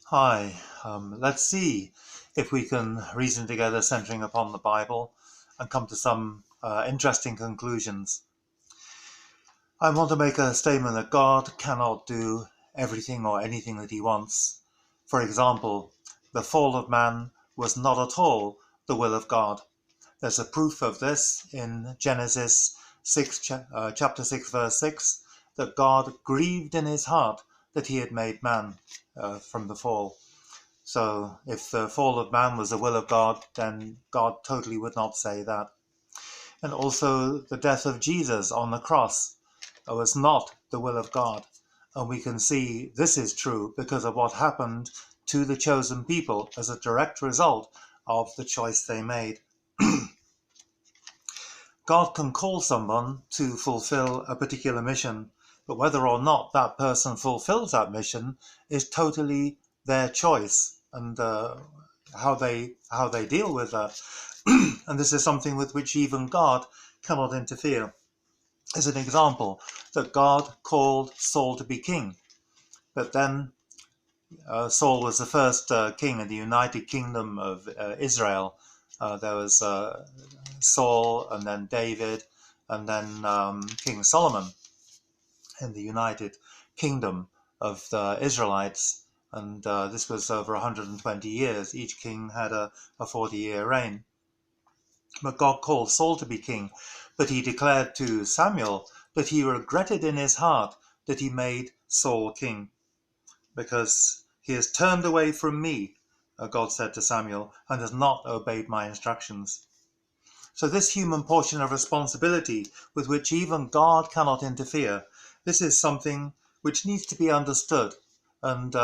Hi, let's see if we can reason together centering upon the Bible and come to some interesting conclusions. I want to make a statement that God cannot do everything or anything that he wants. For example, the fall of man was not at all the will of God. There's a proof of this in Genesis chapter 6, verse 6, that God grieved in his heart that he had made man from the fall. So if the fall of man was the will of God, then God totally would not say that. And also the death of Jesus on the cross was not the will of God. And we can see this is true because of what happened to the chosen people as a direct result of the choice they made. God can call someone to fulfill a particular mission, but whether or not that person fulfills that mission is totally their choice, and how they deal with that. And this is something with which even God cannot interfere. As an example, that God called Saul to be king, but then Saul was the first king in the United Kingdom of Israel. There was Saul, and then David, and then King Solomon in the United Kingdom of the Israelites. And this was over 120 years. Each king had a 40-year reign. But God called Saul to be king, but he declared to Samuel that he regretted in his heart that he made Saul king, because he has turned away from me, God said to Samuel, and has not obeyed my instructions. So this human portion of responsibility with which even God cannot interfere, this is something which needs to be understood. And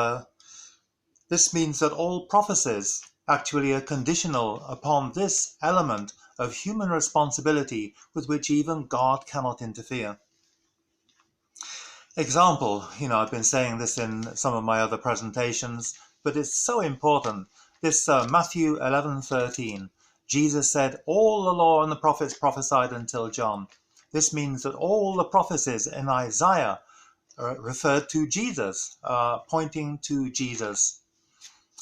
this means that all prophecies actually are conditional upon this element of human responsibility with which even God cannot interfere. Example, I've been saying this in some of my other presentations, but it's so important. This Matthew 11:13, Jesus said, all the law and the prophets prophesied until John. This means that all the prophecies in Isaiah referred to Jesus, pointing to Jesus.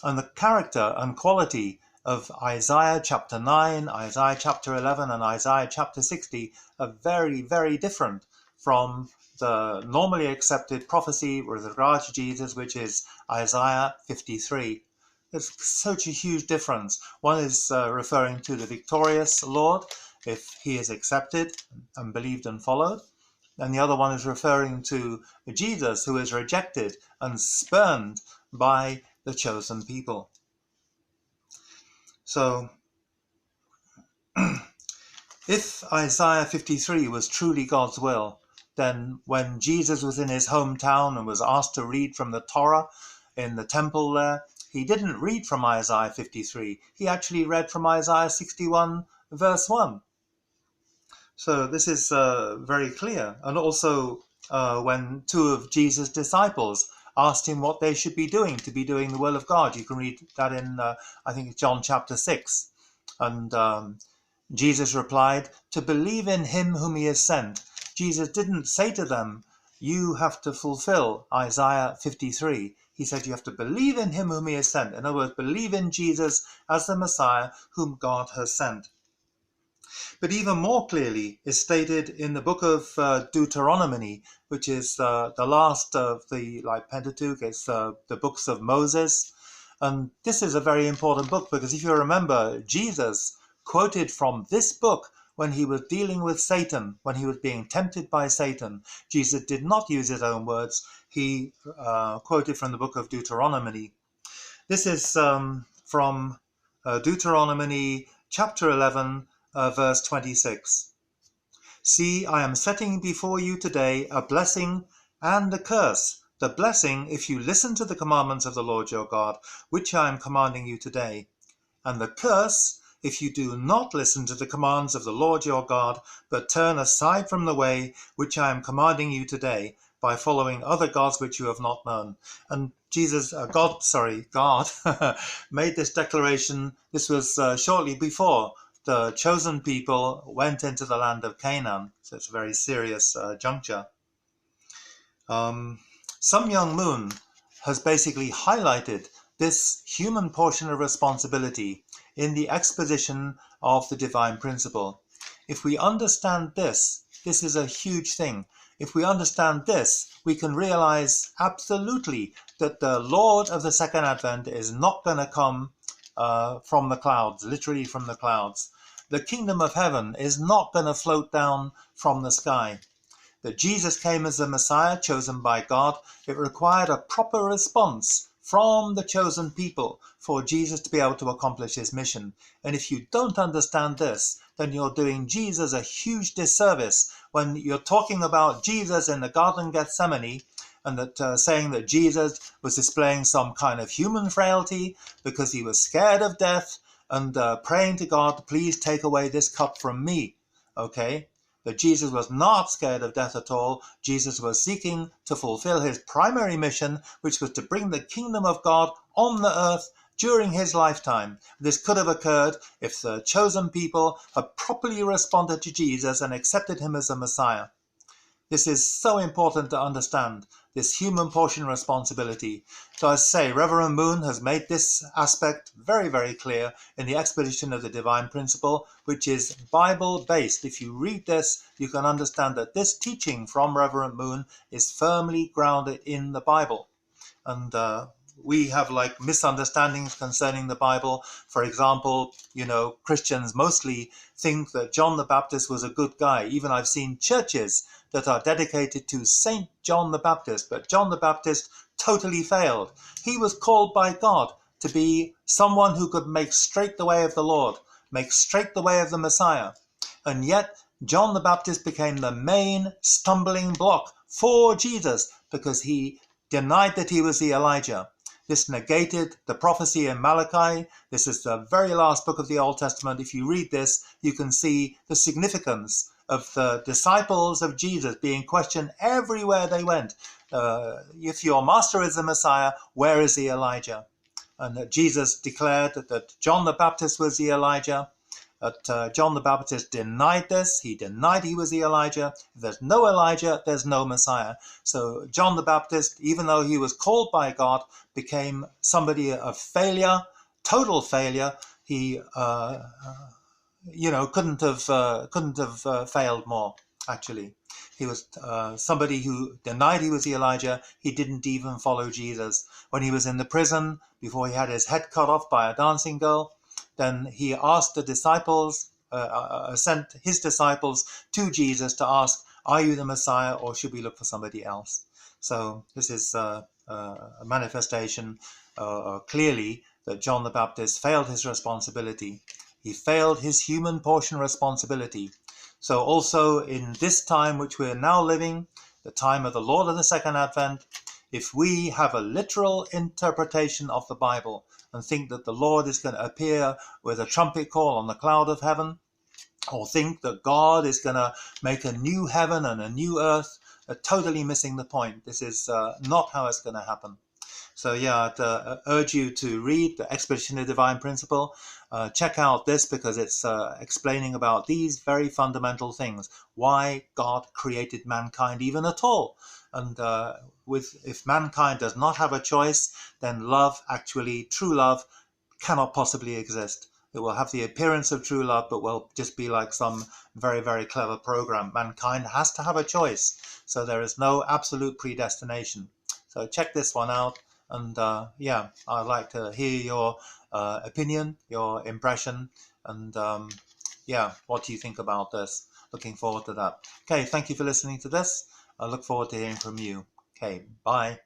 And the character and quality of Isaiah chapter 9, Isaiah chapter 11, and Isaiah chapter 60 are very, very different from the normally accepted prophecy with regard to Jesus, which is Isaiah 53. There's such a huge difference. One is referring to the victorious Lord, if he is accepted and believed and followed. And the other one is referring to Jesus, who is rejected and spurned by the chosen people. So, if Isaiah 53 was truly God's will, then when Jesus was in his hometown and was asked to read from the Torah in the temple there, he didn't read from Isaiah 53. He actually read from Isaiah 61, verse 1. So this is very clear. And also when two of Jesus' disciples asked him what they should be doing to be doing the will of God. You can read that in, I think, John chapter 6. And Jesus replied, to believe in him whom he has sent. Jesus didn't say to them, you have to fulfill Isaiah 53. He said you have to believe in him whom he has sent. In other words, believe in Jesus as the Messiah whom God has sent. But even more clearly is stated in the book of Deuteronomy, which is the last of the Pentateuch. It's the books of Moses. And this is a very important book because if you remember, Jesus quoted from this book when he was dealing with Satan, when he was being tempted by Satan. Jesus did not use his own words. He quoted from the book of Deuteronomy. This is from Deuteronomy chapter 11, verse 26. See, I am setting before you today a blessing and a curse. The blessing, if you listen to the commandments of the Lord your God, which I am commanding you today. And the curse, if you do not listen to the commands of the Lord your God, but turn aside from the way which I am commanding you today, by following other gods which you have not known. And God made this declaration. This was shortly before the chosen people went into the land of Canaan. So it's a very serious juncture. Sun Myung Moon has basically highlighted this human portion of responsibility in the exposition of the divine principle. If we understand this, this is a huge thing. If we understand this, we can realize absolutely that the Lord of the Second Advent is not going to come from the clouds, literally from the clouds. The kingdom of heaven is not going to float down from the sky. That Jesus came as the Messiah chosen by God, it required a proper response from the chosen people for Jesus to be able to accomplish his mission. And if you don't understand this, then you're doing Jesus a huge disservice when you're talking about Jesus in the Garden of Gethsemane, and that saying that Jesus was displaying some kind of human frailty because he was scared of death, and praying to God, please take away this cup from me. Okay? That Jesus was not scared of death at all. Jesus was seeking to fulfill his primary mission, which was to bring the kingdom of God on the earth during his lifetime. This could have occurred if the chosen people had properly responded to Jesus and accepted him as the Messiah. This is so important to understand, this human portion responsibility. So as I say, Reverend Moon has made this aspect very, very clear in the exposition of the divine principle, which is Bible-based. If you read this, you can understand that this teaching from Reverend Moon is firmly grounded in the Bible. And we have like misunderstandings concerning the Bible. For example, Christians mostly think that John the Baptist was a good guy. Even I've seen churches that are dedicated to Saint John the Baptist, but John the Baptist totally failed. He was called by God to be someone who could make straight the way of the Lord, make straight the way of the Messiah. And yet John the Baptist became the main stumbling block for Jesus because he denied that he was the Elijah. This negated the prophecy in Malachi. This is the very last book of the Old Testament. If you read this, you can see the significance of the disciples of Jesus being questioned everywhere they went. If your master is the Messiah, where is the Elijah? And that Jesus declared that John the Baptist was the Elijah. That John the Baptist denied this. He denied he was the Elijah. If there's no Elijah, there's no Messiah. So John the Baptist, even though he was called by God, became somebody of failure, total failure. He couldn't have failed more, actually. He was somebody who denied he was the Elijah. He didn't even follow Jesus. When he was in the prison, before he had his head cut off by a dancing girl, then he asked the disciples, sent his disciples to Jesus to ask, are you the Messiah, or should we look for somebody else? So this is a manifestation clearly that John the Baptist failed his responsibility. He failed his human portion responsibility. So also in this time which we're now living, the time of the Lord of the Second Advent, if we have a literal interpretation of the Bible and think that the Lord is going to appear with a trumpet call on the cloud of heaven, or think that God is going to make a new heaven and a new earth, totally missing the point. This is not how it's going to happen. So yeah, I'd urge you to read the Exposition of Divine Principle. Check out this because it's explaining about these very fundamental things. Why God created mankind even at all. And if mankind does not have a choice, then love, actually true love, cannot possibly exist. It will have the appearance of true love, but will just be like some very, very clever program. Mankind has to have a choice. So there is no absolute predestination. So check this one out. And yeah, I'd like to hear your opinion, your impression, and yeah, what do you think about this? Looking forward to that. Okay, thank you for listening to this. I look forward to hearing from you. Okay, bye.